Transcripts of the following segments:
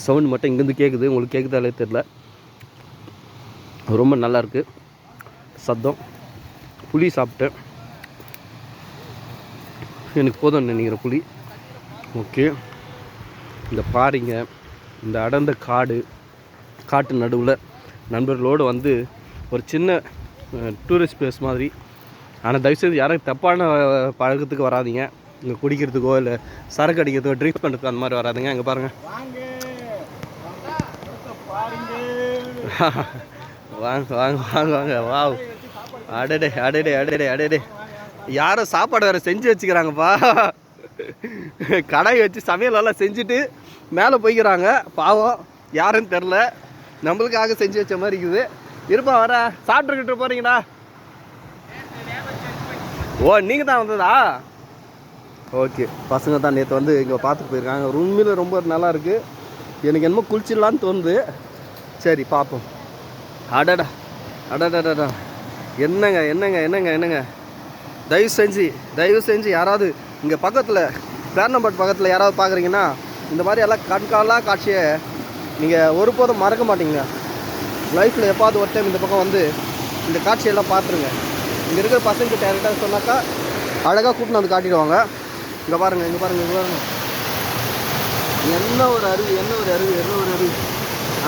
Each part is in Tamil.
சவுண்ட் மட்டும் இங்கேருந்து கேட்குது, உங்களுக்கு கேட்குதாலே தெரில. ரொம்ப நல்லாயிருக்கு சத்தம். புளி சாப்பிட்டேன், எனக்கு போதும்னு நினைக்கிறேன் புளி. ஓகே, இந்த பாருங்க, இந்த அடர்ந்த காட்டு நடுவில் நண்பர்களோடு வந்து ஒரு சின்ன டூரிஸ்ட் பிளேஸ் மாதிரி. ஆனால் தயவுசெய்து யாரும் தப்பான பழக்கத்துக்கு வராதிங்க. இங்கே குடிக்கிறதுக்கோ இல்லை சரக்கு அடிக்கிறதுக்கோ ட்ரிங்க் பண்ணுறதுக்கோ அந்த மாதிரி வராதுங்க. இங்கே பாருங்கள், வாங்க வாங்க வாங்க வாங்க. வா, அடடே அடடே அடடே அடடே, யாரும் சாப்பாடு வேறு செஞ்சு வச்சுக்கிறாங்கப்பா. கடாய் வச்சு சமையலெல்லாம் செஞ்சுட்டு மேலே போய்க்கிறாங்க. பாவம், யாருன்னு தெரில, நம்மளுக்காக செஞ்சு வச்ச மாதிரி இருக்குது. இருப்பா வர, சாப்பிட்டுக்கிட்டு போகிறீங்கடா. ஓ, நீங்கள் தான் வந்ததா? ஓகே, பசங்க தான் நேற்று வந்து இங்கே பார்த்துட்டு போயிருக்காங்க. உண்மையில் ரொம்ப நல்லா இருக்குது. எனக்கு என்னமோ குளிச்சிடலான்னு தோணுது. சரி பார்ப்போம். அடடா அடடா, என்னங்க என்னங்க என்னங்க என்னங்க, தயவு செஞ்சு யாராவது இங்கே பக்கத்தில் பேர்னம்பட் பக்கத்தில் யாராவது பார்க்குறீங்கன்னா இந்த மாதிரி எல்லாம் கண்காலாக காட்சியை நீங்கள் ஒருபோதும் மறக்க மாட்டீங்க. லைஃப்பில் எப்பாவது ஒரு டைம் இந்த பக்கம் வந்து இந்த காட்சியெல்லாம் பார்த்துருங்க. இங்கே இருக்கிற பசங்க டேரக்டாக சொன்னாக்கா அழகாக கூப்பிட்டு வந்து காட்டிடுவாங்க. இங்கே பாருங்கள், இங்கே பாருங்கள், இங்கே பாருங்கள், என்ன ஒரு அருவி, என்ன ஒரு அருவி, என்ன ஒரு அருவி.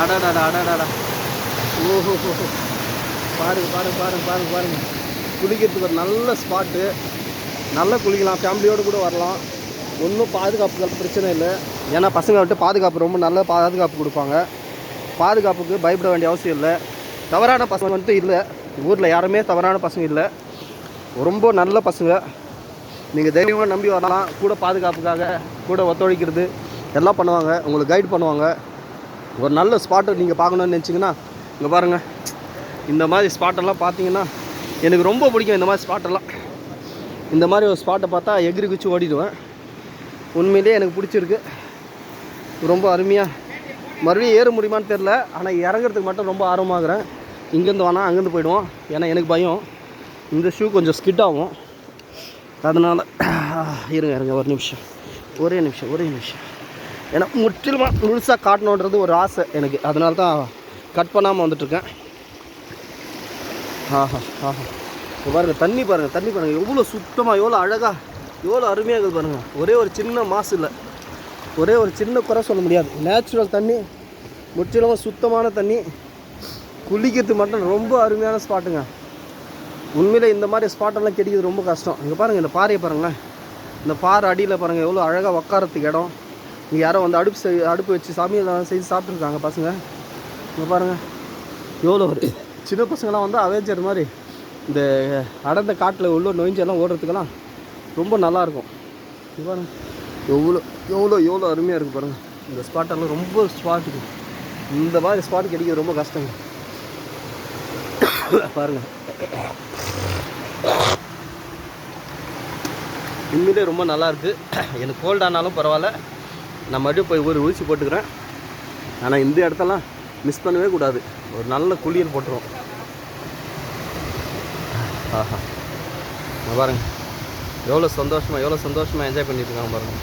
அடாடாடா அடாடாடா, ஓஹோ, பாருங்கள் பாருங்கள் பாருங்கள் பாருங்கள் பாருங்கள். குளிக்கிறதுக்கு ஒரு நல்ல ஸ்பாட்டு, நல்லா குளிக்கலாம், ஃபேமிலியோடு கூட வரலாம். ஒன்றும் பாதுகாப்புகள் பிரச்சனை இல்லை. ஏன்னா பசங்க வந்துட்டு பாதுகாப்பு ரொம்ப நல்ல பாதுகாப்பு கொடுப்பாங்க. பாதுகாப்புக்கு பயப்பட வேண்டிய அவசியம் இல்லை. தவறான பசங்க வந்துட்டு இல்லை, ஊரில் யாருமே தவறான பசங்க இல்லை, ரொம்ப நல்ல பசங்க. நீங்கள் தைரியமாக நம்பி வரலாம். கூட பாதுகாப்புக்காக கூட ஒத்துழைக்கிறது எல்லாம் பண்ணுவாங்க, உங்களுக்கு கைட் பண்ணுவாங்க. ஒரு நல்ல ஸ்பாட்டை நீங்கள் பார்க்கணுன்னு நினச்சிங்கன்னா இங்கே பாருங்கள். இந்த மாதிரி ஸ்பாட்டெல்லாம் பார்த்தீங்கன்னா எனக்கு ரொம்ப பிடிக்கும். இந்த மாதிரி ஸ்பாட்டெல்லாம், இந்த மாதிரி ஒரு ஸ்பாட்டை பார்த்தா எகிரி குச்சி ஓடிடுவேன். உண்மையிலே எனக்கு பிடிச்சிருக்கு, ரொம்ப அருமையாக. மறுபடியும் ஏற முடியுமான்னு தெரில, ஆனால் இறங்குறதுக்கு மட்டும் ரொம்ப ஆர்வமாகறேன். இங்கேருந்து வேணால் அங்கேருந்து போயிடுவோம், ஏன்னா எனக்கு பயம், இந்த ஷூ கொஞ்சம் ஸ்கிட் ஆகும். அதனால் இருங்க ஒரே நிமிஷம். ஏன்னா முழுசாக காட்டணுன்றது ஒரு ஆசை எனக்கு, அதனால தான் கட் பண்ணாமல் வந்துட்டுருக்கேன். பாருங்கள், தண்ணி பாருங்கள் எவ்வளோ சுத்தமாக, எவ்வளோ அழகாக, எவ்வளோ அருமையாக இருக்குது பாருங்கள். ஒரே ஒரு சின்ன மாசு இல்லை, ஒரே ஒரு சின்ன குறை சொல்ல முடியாது. நேச்சுரல் தண்ணி, முற்றிலும் சுத்தமான தண்ணி, குளிக்கிறதுக்கு மட்டும் ரொம்ப அருமையான ஸ்பாட்டுங்க. உண்மையில் இந்த மாதிரி ஸ்பாட்டெல்லாம் கிடைக்கிறது ரொம்ப கஷ்டம். இங்கே பாருங்கள், இந்த பாறையை பாருங்களேன், இந்த பாறை அடியில் பாருங்கள் எவ்வளோ அழகாக உட்காரத்துக்கு இடம். இங்கே யாரோ வந்து அடுப்பு வச்சு சமையல் செய்து சாப்பிட்ருக்காங்க பசங்க. இங்கே பாருங்கள், எவ்வளோ ஒரு சின்ன பசங்களாம் வந்து அவேஞ்சர் மாதிரி இந்த அடர்ந்த காட்டில் உள்ள நொய்ஞ்செல்லாம் ஓடுறதுக்கெல்லாம் ரொம்ப நல்லாயிருக்கும். இது பாருங்கள், எவ்வளோ அருமையாக இருக்குது பாருங்கள். இந்த ஸ்பாட்டெல்லாம் ரொம்ப ஸ்பாட்டுக்கு, இந்த மாதிரி ஸ்பாட் கிடைக்கிறது ரொம்ப கஷ்டங்க. பாருங்கள், உண்மையிலே ரொம்ப நல்லாயிருக்கு. எனக்கு கோல்டானாலும் பரவாயில்ல, நான் மறுபடியும் போய் ஒரு ஊசி போட்டுக்கிறேன். ஆனால் இந்த இடத்தெல்லாம் மிஸ் பண்ணவே கூடாது, ஒரு நல்ல குளியல் போட்டுருவோம். பாருங்கள், எவ்வளோ சந்தோஷமாக என்ஜாய் பண்ணிட்டு இருக்காங்க பாருங்கள்.